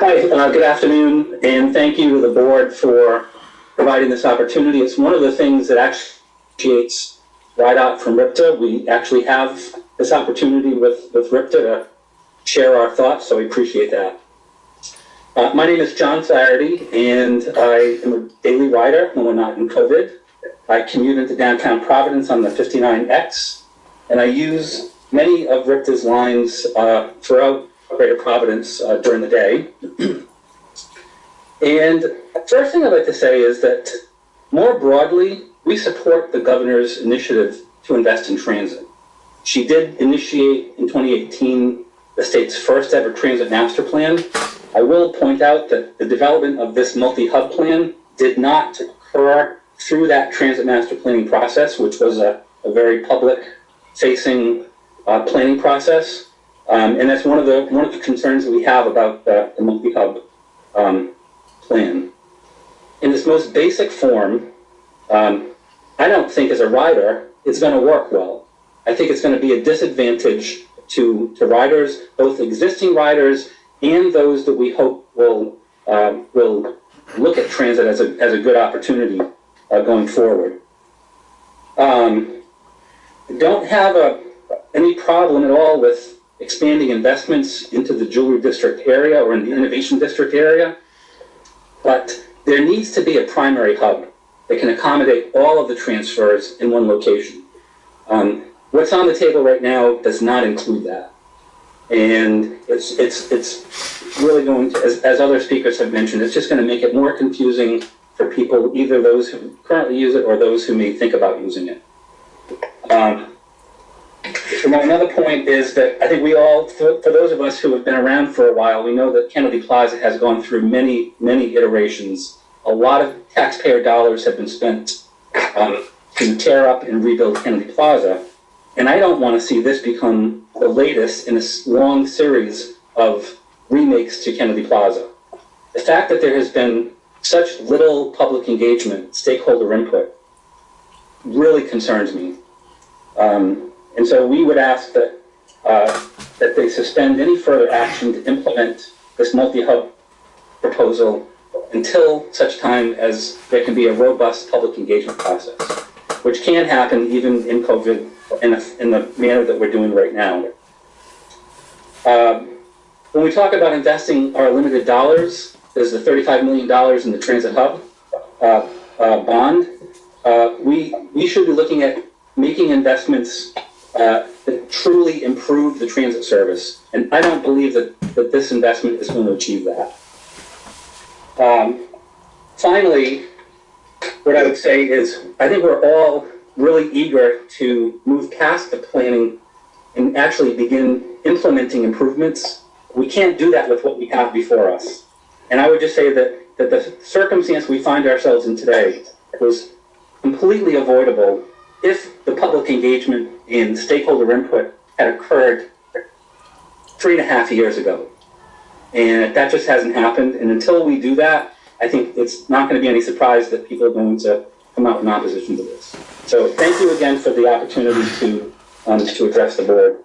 Hi, good afternoon, and thank you to the board for providing this opportunity. It's one of the things that actually differentiates RIDOT from RIPTA. We actually have this opportunity with RIPTA to share our thoughts, so we appreciate that. My name is John Sierte, and I am a daily rider when we're not in COVID. I commute into downtown Providence on the 59X, and I use many of RIPTA's lines throughout Greater Providence during the day. And the first thing I'd like to say is that more broadly, we support the governor's initiative to invest in transit. She did initiate in 2018 the state's first ever transit master plan. I will point out that the development of this multi-hub plan did not occur through that transit master planning process, which was a very public-facing planning process. And that's one of the concerns that we have about the multi-hub plan. In this most basic form, I don't think as a rider it's going to work well. I think it's going to be a disadvantage to riders, both existing riders and those that we hope will look at transit as a good opportunity going forward. Don't have any problem at all with expanding investments into the jewelry district area or in the innovation district area, but there needs to be a primary hub that can accommodate all of the transfers in one location. What's on the table right now does not include that. And it's really going to, as other speakers have mentioned, it's just going to make it more confusing for people, either those who currently use it or those who may think about using it. Another point is that I think we all, for those of us who have been around for a while, we know that Kennedy Plaza has gone through many iterations. A lot of taxpayer dollars have been spent to tear up and rebuild Kennedy Plaza. And I don't want to see this become the latest in a long series of remakes to Kennedy Plaza. The fact that there has been such little public engagement, stakeholder input, really concerns me. And so we would ask that that they suspend any further action to implement this multi-hub proposal until such time as there can be a robust public engagement process, which can happen even in COVID in the manner that we're doing right now. When we talk about investing our limited dollars, there's the $35 million in the transit hub bond. We should be looking at making investments that truly improve the transit service. And I don't believe that this investment is going to achieve that. Finally, what I would say is I think we're all really eager to move past the planning and actually begin implementing improvements. We can't do that with what we have before us. And I would just say that the circumstance we find ourselves in today was completely avoidable if the public engagement and stakeholder input had occurred 3.5 years ago. And that just hasn't happened. And until we do that, I think it's not going to be any surprise that people are going to come out in opposition to this. So thank you again for the opportunity to address the board.